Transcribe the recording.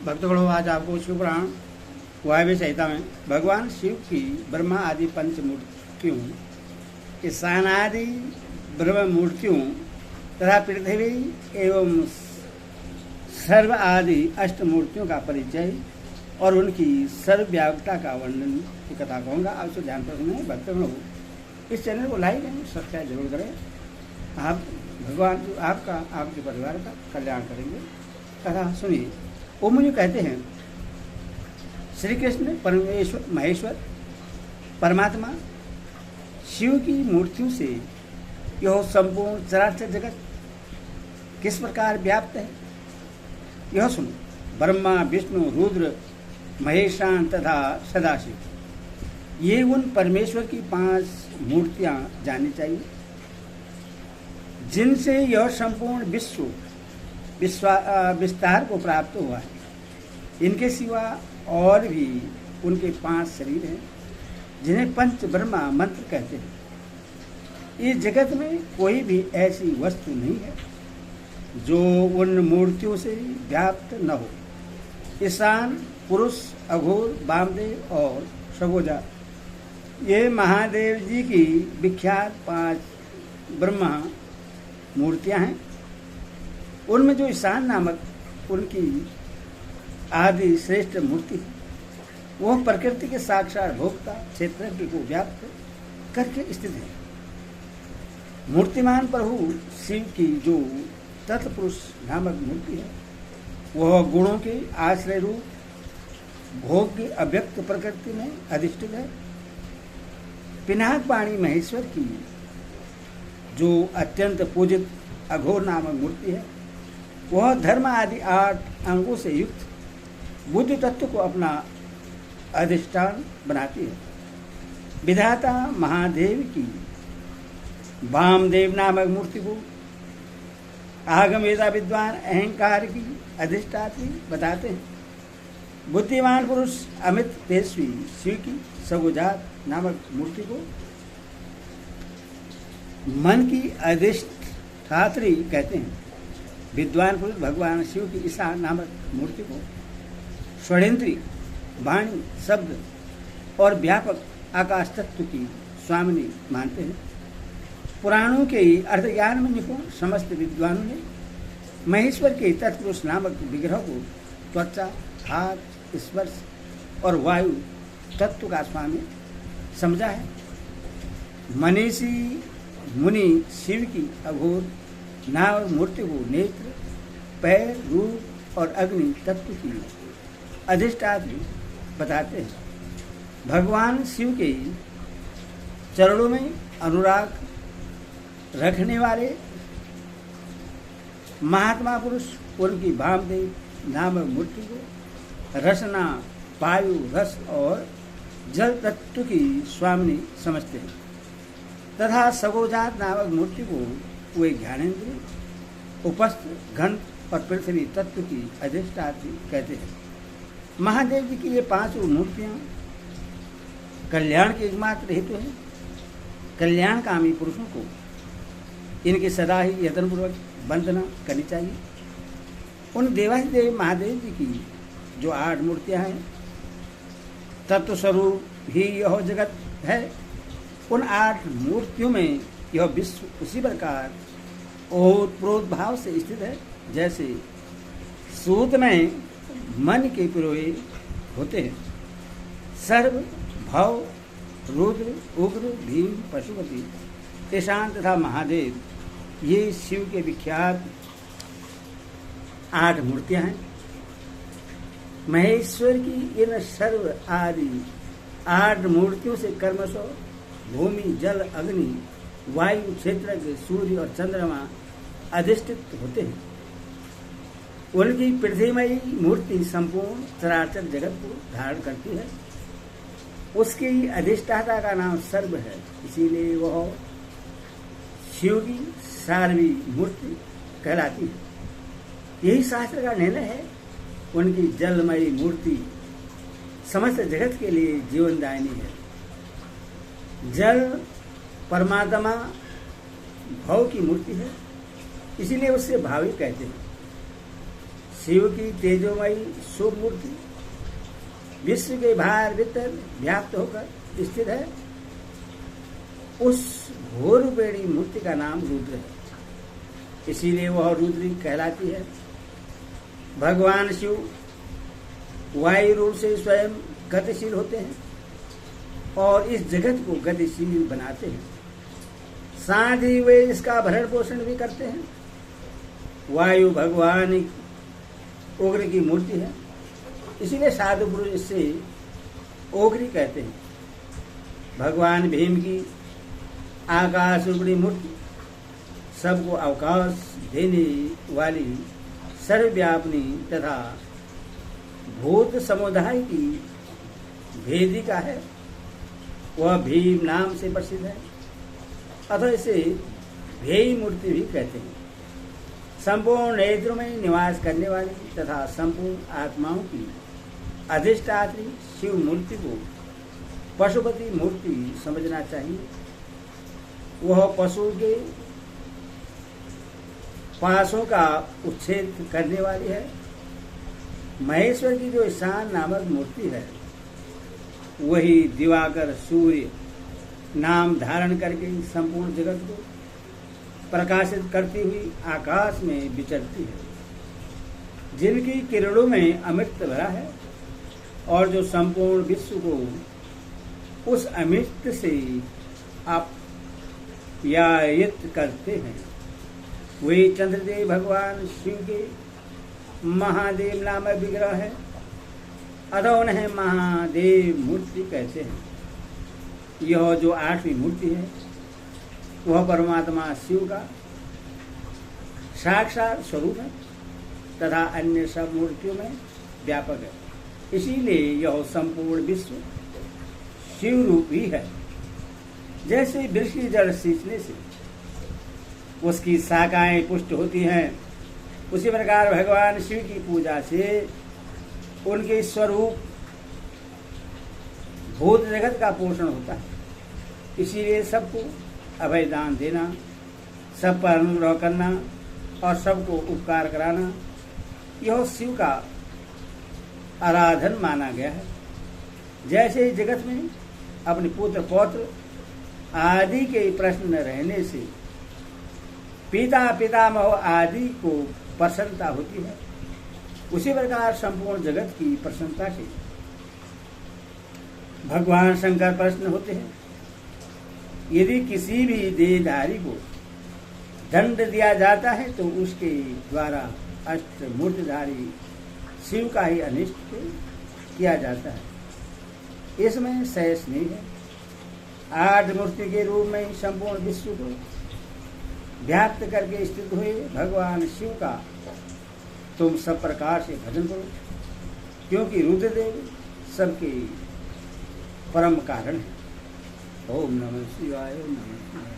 भक्तगणों, आज आपको शिवपुराण वायव्य संहिता में भगवान शिव की ब्रह्मा आदि पंच मूर्तियों, ईशानादि ब्रह्म मूर्तियों तथा पृथ्वी एवं सर्व आदि अष्ट मूर्तियों का परिचय और उनकी सर्वव्यापकता का वर्णन की कथा कहूँगा। आपसे ध्यान पर सुने। भक्तगणों, इस चैनल को लाइक एंड सब्सक्राइब जरूर करें। आप भगवान आपका आपके परिवार का कल्याण करेंगे। कथा सुनिए। ओम जी कहते हैं, श्री कृष्ण परमेश्वर महेश्वर परमात्मा शिव की मूर्तियों से यह संपूर्ण चराचर जगत किस प्रकार व्याप्त है, यह सुनो। ब्रह्मा विष्णु रुद्र महेशान तथा सदाशिव, ये उन परमेश्वर की 5 मूर्तियां जाननी चाहिए जिनसे यह संपूर्ण विस्तार को प्राप्त हुआ है। इनके सिवा और भी उनके 5 शरीर हैं जिन्हें पंच ब्रह्मा मंत्र कहते हैं। इस जगत में कोई भी ऐसी वस्तु नहीं है जो उन मूर्तियों से व्याप्त न हो। ईशान, पुरुष, अघोर, वामदेव और सगोजा, ये महादेव जी की विख्यात 5 ब्रह्मा मूर्तियां हैं। उनमें जो ईशान नामक उनकी आदि श्रेष्ठ मूर्ति है, वह प्रकृति के साक्षात भोक्ता क्षेत्रज्ञ को व्याप्त करके स्थित है। मूर्तिमान प्रभु शिव की जो तत्पुरुष नामक मूर्ति है, वह गुणों के आश्रय रूप भोग्य अव्यक्त प्रकृति में अधिष्ठित है। पिनाक पाणी महेश्वर की जो अत्यंत पूजित अघोर नामक मूर्ति है, वह धर्म आदि 8 अंगों से युक्त बुद्धि तत्व को अपना अधिष्ठान बनाती है। विधाता महादेव की वामदेव नामक मूर्ति को आगम वेदा विद्वान अहंकार की अधिष्ठात्री बताते हैं। बुद्धिमान पुरुष अमित तेजस्वी शिव की सगोजात नामक मूर्ति को मन की अधिष्ठात्री कहते हैं। विद्वान पुरुष भगवान शिव की ईशान नामक मूर्ति को षडेंद्री वाणी शब्द और व्यापक आकाश तत्व की स्वामिनी मानते हैं। पुराणों के अर्थ ज्ञान में निपुण समस्त विद्वानों ने महेश्वर के तत्पुरुष नामक विग्रह को त्वचा, हाथ, स्पर्श और वायु तत्व का स्वामी समझा है। मनीषी मुनि शिव की अघोर नामक मूर्ति को नेत्र, पैर, रूप और अग्नि तत्व की अधिष्ठात्री बताते हैं। भगवान शिव के चरणों में अनुराग रखने वाले महात्मा पुरुष उनकी वामदेव नामक मूर्ति को रसना, वायु, रस और जल तत्व की स्वामिनी समझते हैं तथा सगोजात नामक मूर्ति को वे ज्ञानेंद्रिय, उपस्थ, घन और पृथ्वी तत्व की अधिष्ठात्री कहते हैं। महादेव जी की ये 5 मूर्तियां कल्याण के एकमात्र हेतु हैं। कल्याणकामी पुरुषों को इनकी सदा ही यत्नपूर्वक वंदना करनी चाहिए। उन देवाधिदेव महादेव जी की जो 8 मूर्तियां हैं, तत्व स्वरूप ही यह जगत है। उन 8 मूर्तियों में यह विश्व उसी प्रकार ओतप्रोत भाव से स्थित है जैसे सूत में मन के पिरोए होते हैं। सर्व, भव, रुद्र, उग्र, भीम, पशुपति, ईशान तथा महादेव, ये शिव के विख्यात 8 मूर्तियां हैं। महेश्वर की इन सर्व आदि 8 मूर्तियों से कर्मशः भूमि, जल, अग्नि, वायु, क्षेत्रज्ञ, सूर्य और चंद्रमा अधिष्ठित होते हैं। उनकी पृथ्वीमयी मूर्ति संपूर्ण चराचर जगत को धारण करती है। उसकी अधिष्ठाता का नाम सर्व है, इसीलिए वह शिव की सार्वी मूर्ति कहलाती है। यही शास्त्र का निर्णय है। उनकी जलमयी मूर्ति समस्त जगत के लिए जीवनदायिनी है। जल परमात्मा भव की मूर्ति है, इसीलिए उससे भावी कहते हैं। शिव की तेजोमयी शुभ मूर्ति विश्व के बाहर भीतर व्याप्त होकर स्थित है, उस घोर रूपेणी मूर्ति का नाम रुद्र है। इसीलिए वह रुद्री कहलाती है। भगवान शिव वायु रूप से स्वयं गतिशील होते हैं और इस जगत को गतिशील बनाते हैं, साथ ही वे इसका भरण पोषण भी करते हैं। वायु भगवान उग्र की मूर्ति है, इसीलिए साधु पुरुष इससे ओगरी कहते हैं। भगवान भीम की आकाश रूपी मूर्ति सबको अवकाश देने वाली सर्वव्यापिनी तथा भूत समुदाय की भेदिका है। वह भीम नाम से प्रसिद्ध है, अतः इसे भेयी मूर्ति भी कहते हैं। संपूर्ण नेत्रों में निवास करने वाली तथा संपूर्ण आत्माओं की अधिष्ठात्री शिव मूर्ति को पशुपति मूर्ति समझना चाहिए। वह पशु के पासों का उच्छेद करने वाली है। महेश्वर की जो ईशान नामक मूर्ति है, वही दिवाकर सूर्य नाम धारण करके संपूर्ण जगत को प्रकाशित करती हुई आकाश में विचरती है, जिनकी किरणों में अमृत भरा है और जो संपूर्ण विश्व को उस अमृत से आप्यायित करते हैं। वे चंद्रदेव भगवान शिव के महादेव नामक विग्रह है, अतः उन्हें महादेव मूर्ति कहते हैं। यह जो 8वीं मूर्ति है, वह परमात्मा शिव का साक्षात स्वरूप है तथा अन्य सब मूर्तियों में व्यापक है। इसीलिए यह संपूर्ण विश्व शिव रूप ही है। जैसे वृक्ष की जड़ सींचने से उसकी शाखाएं पुष्ट होती हैं, उसी प्रकार भगवान शिव की पूजा से उनके स्वरूप भूत जगत का पोषण होता है। इसीलिए सबको अभय दान देना, सब पर अनुग्रह करना और सबको उपकार कराना, यह शिव का आराधन माना गया है। जैसे जगत में अपने पुत्र पौत्र आदि के प्रश्न रहने से पिता पितामह आदि को प्रसन्नता होती है, उसी प्रकार संपूर्ण जगत की प्रसन्नता से भगवान शंकर प्रसन्न होते हैं। यदि किसी भी देहधारी को दंड दिया जाता है तो उसके द्वारा अष्टमूर्तिधारी शिव का ही अनिष्ट किया जाता है। इसमें शेष नहीं है। 8 मूर्ति के रूप में ही संपूर्ण विश्व को व्याप्त करके स्थित हुए भगवान शिव का तुम सब प्रकार से भजन करो, क्योंकि रुद्रदेव सबके परम कारण है। ओम नमः शिवाय, ओम नमः शिवाय।